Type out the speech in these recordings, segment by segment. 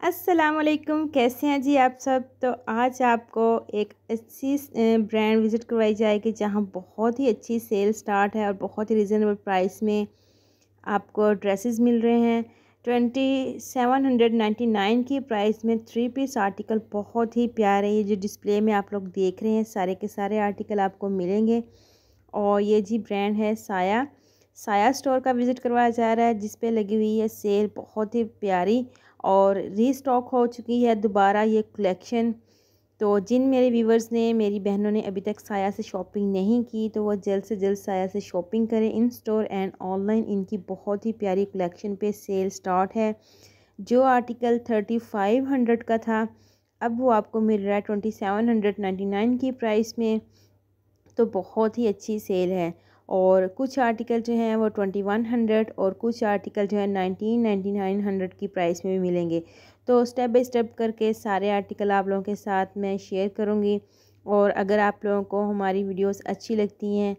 अस्सलामुअलैकुम, कैसे हैं जी आप सब। तो आज आपको एक अच्छी ब्रांड विज़िट करवाई जाएगी जहां बहुत ही अच्छी सेल स्टार्ट है और बहुत ही रिजनेबल प्राइस में आपको ड्रेसेस मिल रहे हैं। 2799 की प्राइस में 3 पीस आर्टिकल बहुत ही प्यारे, ये जो डिस्प्ले में आप लोग देख रहे हैं सारे के सारे आर्टिकल आपको मिलेंगे। और ये जी ब्रांड है साया। साया स्टोर का विज़िट करवाया जा रहा है जिस पे लगी हुई है सेल बहुत ही प्यारी और रीस्टॉक हो चुकी है दोबारा ये कलेक्शन। तो जिन मेरे व्यूवर्स ने, मेरी बहनों ने अभी तक साया से शॉपिंग नहीं की तो वो जल्द से जल्द साया से शॉपिंग करें। इन स्टोर एंड ऑनलाइन इनकी बहुत ही प्यारी कलेक्शन पे सेल स्टार्ट है। जो आर्टिकल 3500 का था अब वो आपको मिल रहा है 2799 की प्राइस में। तो बहुत ही अच्छी सेल है। और कुछ आर्टिकल जो हैं वो 2100 और कुछ आर्टिकल जो है 1999 की प्राइस में भी मिलेंगे। तो स्टेप बाय स्टेप करके सारे आर्टिकल आप लोगों के साथ मैं शेयर करूंगी। और अगर आप लोगों को हमारी वीडियोस अच्छी लगती हैं,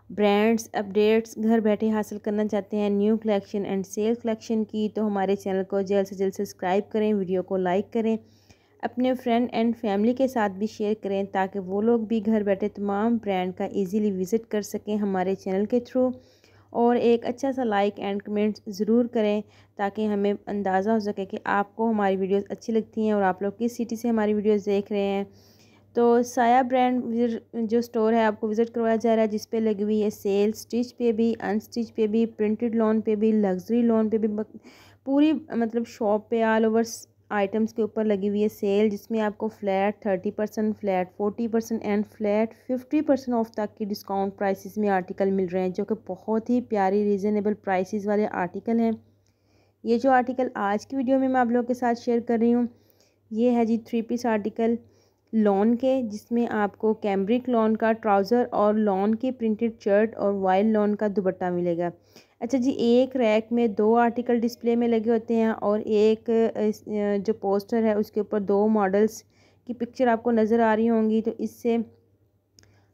ब्रांड्स अपडेट्स घर बैठे हासिल करना चाहते हैं new collection and sale collection की, तो हमारे चैनल को जल्द से जल्द सब्सक्राइब करें, वीडियो को लाइक करें, अपने फ्रेंड एंड फैमिली के साथ भी शेयर करें ताकि वो लोग भी घर बैठे तमाम ब्रांड का इजीली विज़िट कर सकें हमारे चैनल के थ्रू। और एक अच्छा सा लाइक एंड कमेंट ज़रूर करें ताकि हमें अंदाज़ा हो सके कि आपको हमारी वीडियोस अच्छी लगती हैं और आप लोग किस सिटी से हमारी वीडियोस देख रहे हैं। तो साया ब्रांड जो स्टोर है आपको विज़िट करवाया जा रहा है जिस पे लगी हुई है सेल, स्टिच पे भी, अनस्टिच पे भी, प्रिंटेड लॉन पे भी, लग्जरी लॉन पे भी, पूरी मतलब शॉप पे ऑल ओवर आइटम्स के ऊपर लगी हुई है सेल जिसमें आपको flat 30%, flat 40% and flat 50% of तक की डिस्काउंट प्राइसेस में आर्टिकल मिल रहे हैं जो कि बहुत ही प्यारी रीज़नेबल प्राइसेस वाले आर्टिकल हैं। ये जो आर्टिकल आज की वीडियो में मैं आप लोगों के साथ शेयर कर रही हूँ ये है जी 3 पीस आर्टिकल लॉन के, जिसमें आपको कैम्ब्रिक लॉन का ट्राउज़र और लॉन की प्रिंटेड शर्ट और वाइल्ड लॉन का दुपट्टा मिलेगा। अच्छा जी, एक रैक में 2 आर्टिकल डिस्प्ले में लगे होते हैं और एक जो पोस्टर है उसके ऊपर 2 मॉडल्स की पिक्चर आपको नज़र आ रही होंगी। तो इससे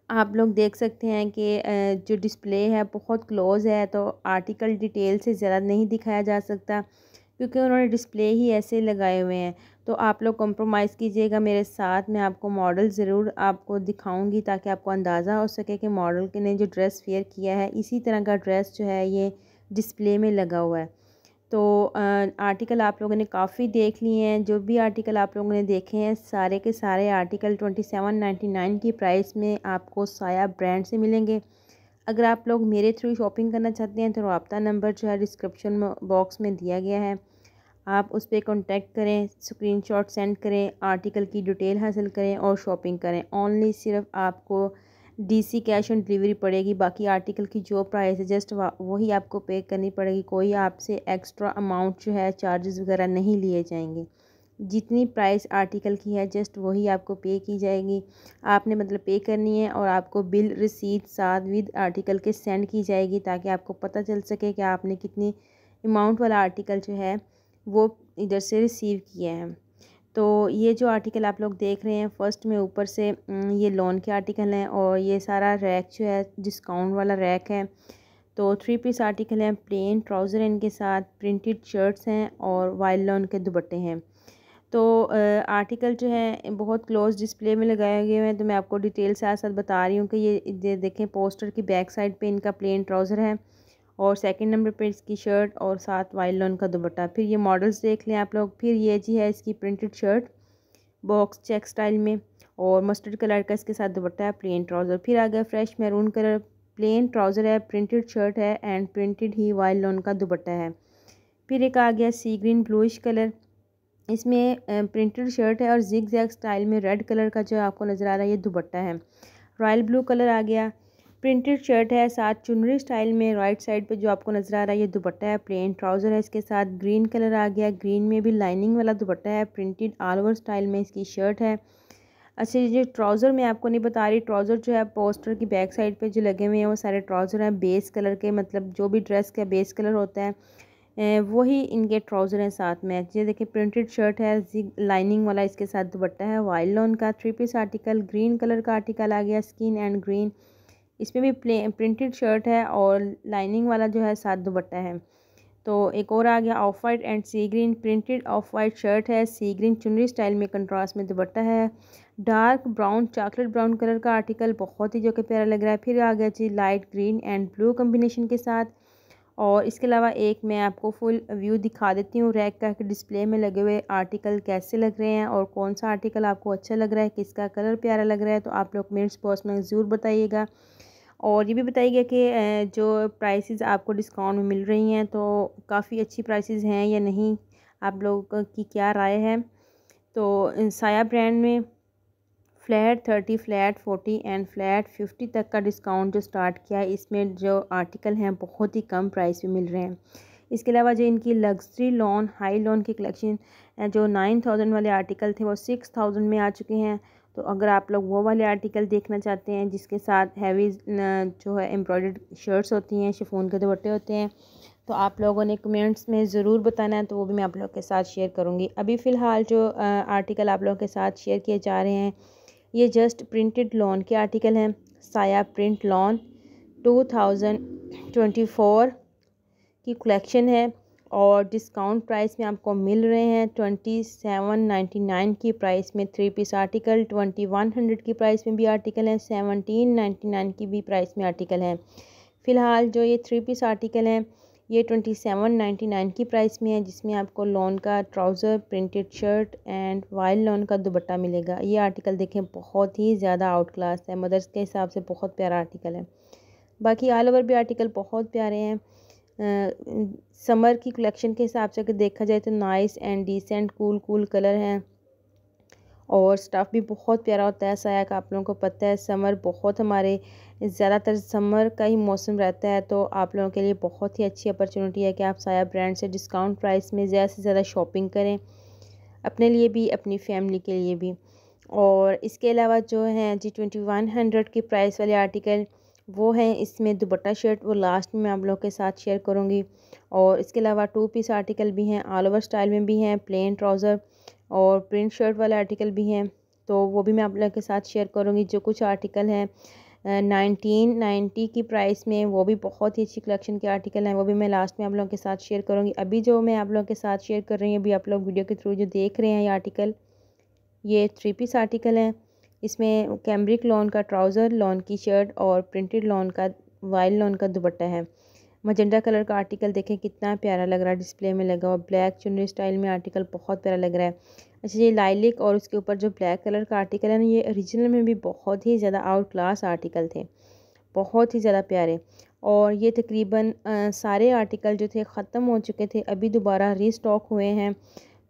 आप लोग देख सकते हैं कि जो डिस्प्ले है बहुत क्लोज़ है तो आर्टिकल डिटेल से ज़्यादा नहीं दिखाया जा सकता क्योंकि उन्होंने डिस्प्ले ही ऐसे लगाए हुए हैं। तो आप लोग कॉम्प्रोमाइज़ कीजिएगा मेरे साथ, मैं आपको मॉडल ज़रूर आपको दिखाऊंगी ताकि आपको अंदाज़ा हो सके कि मॉडल के ने जो ड्रेस वेयर किया है इसी तरह का ड्रेस जो है ये डिस्प्ले में लगा हुआ है। तो आर्टिकल आप लोगों ने काफ़ी देख लिए हैं, जो भी आर्टिकल आप लोगों ने देखे हैं सारे के सारे आर्टिकल 2799 की प्राइस में आपको साया ब्रांड से मिलेंगे। अगर आप लोग मेरे थ्रू शॉपिंग करना चाहते हैं तो रब्ता नंबर जो है डिस्क्रिप्शन बॉक्स में दिया गया है, आप उस पर कॉन्टेक्ट करें, स्क्रीनशॉट सेंड करें, आर्टिकल की डिटेल हासिल करें और शॉपिंग करें। ओनली सिर्फ आपको डीसी कैश ऑन डिलीवरी पड़ेगी, बाकी आर्टिकल की जो प्राइस है जस्ट वही आपको पे करनी पड़ेगी। कोई आपसे एक्स्ट्रा अमाउंट जो है चार्जेस वगैरह नहीं लिए जाएंगे। जितनी प्राइस आर्टिकल की है जस्ट वही आपको पे की जाएगी। आपने मतलब पे करनी है और आपको बिल रिसीट साथ विद आर्टिकल के सेंड की जाएगी ताकि आपको पता चल सके कि आपने कितनी अमाउंट वाला आर्टिकल जो है वो इधर से रिसीव किए हैं। तो ये जो आर्टिकल आप लोग देख रहे हैं फर्स्ट में ऊपर से ये लॉन के आर्टिकल हैं और ये सारा रैक जो है डिस्काउंट वाला रैक है। तो 3 पीस आर्टिकल हैं, प्लेन ट्राउज़र इनके साथ, प्रिंटेड शर्ट्स हैं और वाइल्ड लॉन के दुपट्टे हैं। तो आर्टिकल जो है बहुत क्लोज डिस्प्ले में लगाए गए हैं। तो मैं आपको डिटेल साथ साथ बता रही हूँ कि ये देखें पोस्टर की बैक साइड पे इनका प्लेन ट्राउज़र है और सेकंड नंबर पे इसकी शर्ट और साथ वाइल्ड लॉन का दुपट्टा। फिर ये मॉडल्स देख लें आप लोग। फिर ये जी है इसकी printed shirt box check style में और मस्टर्ड कलर का इसके साथ दुपट्टा है, प्लेन ट्राउज़र। फिर आ गया fresh maroon colour, plane trouser है, प्रिंटेड शर्ट है and printed he wild lawn का दुपट्टा है। फिर एक आ गया सी ग्रीन ब्लूइश कलर, इसमें प्रिंटेड शर्ट है और जिग जैग स्टाइल में रेड कलर का जो आपको नज़र आ रहा है ये दुपट्टा है। रॉयल ब्लू कलर आ गया, प्रिंटेड शर्ट है, साथ चुनरी स्टाइल में राइट साइड पे जो आपको नज़र आ रहा है ये दुपट्टा है, प्लेन ट्राउज़र है इसके साथ। ग्रीन कलर आ गया, ग्रीन में भी लाइनिंग वाला दुपट्टा है, प्रिंटेड ऑल ओवर स्टाइल में इसकी शर्ट है। अच्छा, ये ट्राउज़र मैं आपको नहीं बता रही, ट्राउज़र जो है पोस्टर की बैक साइड पे जो लगे हुए हैं वो सारे ट्राउज़र हैं बेस कलर के, मतलब जो भी ड्रेस का बेस कलर होता है वही इनके ट्राउज़र हैं साथ में। ये देखिए प्रिंटेड शर्ट है, लाइनिंग वाला इसके साथ दुपट्टा है, वाइल्ड लॉन का 3 पीस आर्टिकल, ग्रीन कलर का आर्टिकल आ गया, स्किन एंड ग्रीन, इसमें भी प्रिंटेड शर्ट है और लाइनिंग वाला जो है साथ दुपट्टा है। तो एक और आ गया off white and sea green printed off white shirt है, सी ग्रीन चुनरी स्टाइल में कंट्रास्ट में दुपट्टा है। Dark brown chocolate brown colour का आर्टिकल बहुत ही जो कि प्यारा लग रहा है। फिर आ गया जी light green and blue combination के साथ। और इसके अलावा एक मैं आपको फुल व्यू दिखा देती हूँ रैक का कि डिस्प्ले में लगे हुए आर्टिकल कैसे लग रहे हैं और कौन सा आर्टिकल आपको अच्छा लग रहा है, किसका कलर प्यारा लग रहा है। तो आप लोग कमेंट्स बॉक्स में ज़रूर बताइएगा। और ये भी बताइएगा कि जो प्राइसेस आपको डिस्काउंट में मिल रही हैं तो काफ़ी अच्छी प्राइसेस हैं या नहीं, आप लोगों की क्या राय है। तो साया ब्रांड में फ्लैट 30, फ्लैट 40 एंड फ्लैट 50 तक का डिस्काउंट जो स्टार्ट किया है, इसमें जो आर्टिकल हैं बहुत ही कम प्राइस में मिल रहे हैं। इसके अलावा जो इनकी लग्जरी लॉन हाई लॉन की कलेक्शन जो 9000 वाले आर्टिकल थे वो 6000 में आ चुके हैं। तो अगर आप लोग वो वाले आर्टिकल देखना चाहते हैं जिसके साथ हैवी जो है एम्ब्रॉयडर्ड शर्ट्स होती हैं, शिफॉन के दुपट्टे होते हैं, तो आप लोगों ने कमेंट्स में ज़रूर बताना है, तो वो भी मैं आप लोगों के साथ शेयर करूँगी। अभी फ़िलहाल जो आर्टिकल आप लोगों के साथ शेयर किए जा रहे हैं ये जस्ट प्रिंटेड लॉन के आर्टिकल हैं। साया प्रिंट लॉन 2024 की कलेक्शन है और डिस्काउंट प्राइस में आपको मिल रहे हैं 2799 की प्राइस में 3 पीस आर्टिकल, 2100 की प्राइस में भी आर्टिकल हैं, 1799 की भी प्राइस में आर्टिकल हैं। फ़िलहाल जो ये 3 पीस आर्टिकल हैं ये 2799 की प्राइस में है, जिसमें आपको लॉन का trouser, printed shirt and while lawn का दुपट्टा मिलेगा। ये आर्टिकल देखें बहुत ही ज़्यादा आउट क्लास है, मदर्स के हिसाब से बहुत प्यारा आर्टिकल है। बाकी ऑल ओवर भी आर्टिकल बहुत प्यारे हैं। समर की कलेक्शन के हिसाब से अगर देखा जाए तो nice and decent cool colour हैं और स्टफ़ भी बहुत प्यारा होता है साया का। आप लोगों को पता है समर बहुत हमारे ज़्यादातर समर का ही मौसम रहता है, तो आप लोगों के लिए बहुत ही अच्छी अपॉर्चुनिटी है कि आप साया ब्रांड से डिस्काउंट प्राइस में ज़्यादा से ज़्यादा शॉपिंग करें, अपने लिए भी अपनी फैमिली के लिए भी। और इसके अलावा जो हैं जी 2100 की प्राइस वाले आर्टिकल वो हैं, इसमें दुपट्टा शर्ट वो लास्ट में मैं आप लोगों के साथ शेयर करूँगी। और इसके अलावा 2 पीस आर्टिकल भी हैं, ऑल ओवर स्टाइल में भी हैं, प्लेन ट्राउज़र और प्रिंट शर्ट वाले आर्टिकल भी हैं, तो वो भी मैं आप लोगों के साथ शेयर करूँगी। जो कुछ आर्टिकल हैं 1990 की प्राइस में, वो भी बहुत ही अच्छी कलेक्शन के आर्टिकल हैं, वो भी मैं लास्ट में आप लोगों के साथ शेयर करूँगी। अभी जो मैं आप लोगों के साथ शेयर कर रही हूँ, अभी आप लोग वीडियो के थ्रू जो देख रहे हैं ये आर्टिकल, ये 3 पीस आर्टिकल हैं। इसमें कैम्ब्रिक लॉन का ट्राउज़र, लॉन की शर्ट और प्रिंटेड लॉन का वाइल लॉन का दुपट्टा है। मजेंडा कलर का आर्टिकल देखें कितना प्यारा लग रहा है, डिस्प्ले में लगा हुआ ब्लैक चुनरी स्टाइल में आर्टिकल बहुत प्यारा लग रहा है। अच्छा ये लाइलिक और उसके ऊपर जो ब्लैक कलर का आर्टिकल है ना, ये ओरिजिनल में भी बहुत ही ज़्यादा आउट क्लास आर्टिकल थे, बहुत ही ज़्यादा प्यारे। और ये तकरीबन सारे आर्टिकल जो थे ख़त्म हो चुके थे, अभी दोबारा रीस्टॉक हुए हैं।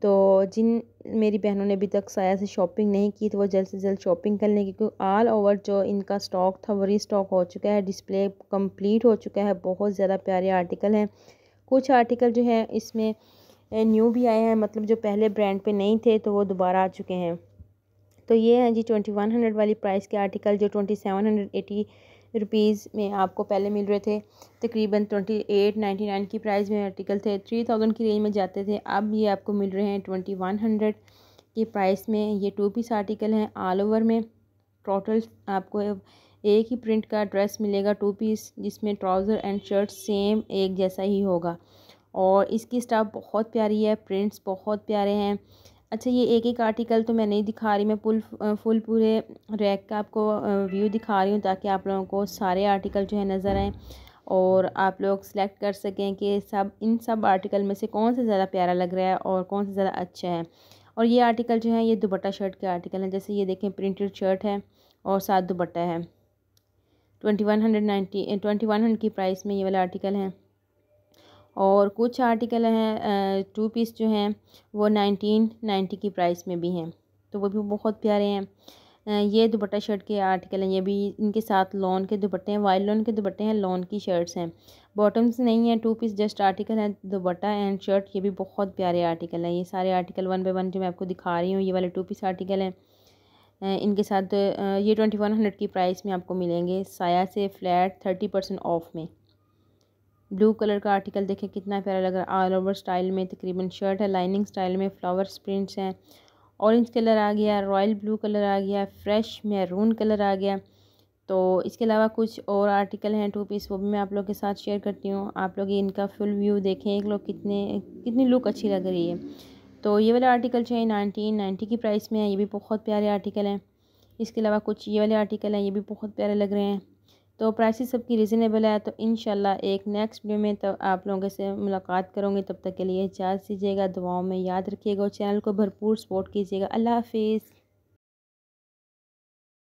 तो जिन मेरी बहनों ने अभी तक साया से शॉपिंग नहीं की तो वो जल्द से जल्द शॉपिंग कर लेंगे, क्योंकि ऑल ओवर जो इनका स्टॉक था वो रीस्टॉक हो चुका है, डिस्प्ले कंप्लीट हो चुका है। बहुत ज़्यादा प्यारे आर्टिकल हैं। कुछ आर्टिकल जो हैं इसमें न्यू भी आए हैं, मतलब जो पहले ब्रांड पे नहीं थे तो वो दोबारा आ चुके हैं। तो ये हैं जी 2100 वाली प्राइस के आर्टिकल, जो 2780 रुपीज़ में आपको पहले मिल रहे थे। तकरीबन 2899 की प्राइस में आर्टिकल थे, 3000 की रेंज में जाते थे, अब ये आपको मिल रहे हैं 2100 की प्राइस में। ये 2 पीस आर्टिकल हैं, ऑल ओवर में टोटल आपको एक ही प्रिंट का ड्रेस मिलेगा 2 पीस, जिसमें ट्राउज़र एंड शर्ट सेम एक जैसा ही होगा। और इसकी स्टफ़ बहुत प्यारी है, प्रिंट्स बहुत प्यारे हैं। अच्छा ये एक एक आर्टिकल तो मैं नहीं दिखा रही, मैं फुल पूरे रैक का आपको व्यू दिखा रही हूँ, ताकि आप लोगों को सारे आर्टिकल जो है नज़र आएँ और आप लोग सेलेक्ट कर सकें कि इन सब आर्टिकल में से कौन सा ज़्यादा प्यारा लग रहा है और कौन सा ज़्यादा अच्छा है। और ये आर्टिकल जो है ये दुपट्टा शर्ट के आर्टिकल हैं, जैसे ये देखें प्रिंटेड शर्ट है और साथ दुपट्टा है। 2100 की प्राइस में ये वाला आर्टिकल है। और कुछ आर्टिकल हैं 2 पीस जो हैं वो 1990 की प्राइस में भी हैं, तो वो भी बहुत प्यारे हैं। ये दुपट्टा शर्ट के आर्टिकल हैं, ये भी इनके साथ लॉन के दुपट्टे हैं, वाइट लॉन के दुपट्टे हैं, लॉन की शर्ट्स हैं, बॉटम्स नहीं है, 2 पीस जस्ट आर्टिकल हैं, दुपट्टा एंड शर्ट। ये भी बहुत प्यारे आर्टिकल हैं। ये सारे आर्टिकल 1 बाय 1 जो मैं आपको दिखा रही हूँ, ये वाले 2 पीस आर्टिकल हैं। इनके साथ ये 2100 की प्राइस में आपको मिलेंगे साया से फ्लैट 30% ऑफ में। ब्लू कलर का आर्टिकल देखें कितना प्यारा लग रहा है, ऑल ओवर स्टाइल में तकरीबन शर्ट है, लाइनिंग स्टाइल में फ्लावर प्रिंट्स हैं। ऑरेंज कलर आ गया, रॉयल ब्लू कलर आ गया, फ्रेश मैरून कलर आ गया, तो इसके अलावा कुछ और आर्टिकल हैं 2 पीस, वो भी मैं आप लोग के साथ शेयर करती हूँ। आप लोग इनका फुल व्यू देखें, एक लोग कितनी लुक अच्छी लग रही है। तो ये वाला आर्टिकल चाहिए 1990 की प्राइस में है, ये भी बहुत प्यारे आर्टिकल हैं। इसके अलावा कुछ ये वाले आर्टिकल हैं, ये भी बहुत प्यारे लग रहे हैं। तो प्राइसेस सबकी रीज़नेबल है। तो इंशाल्लाह एक नेक्स्ट वीडियो में तो आप लोगों से मुलाकात करूँगी। तब तक के लिए इजाज़त दीजिएगा, दुआओं में याद रखिएगा और चैनल को भरपूर सपोर्ट कीजिएगा। अल्लाह हाफिज़।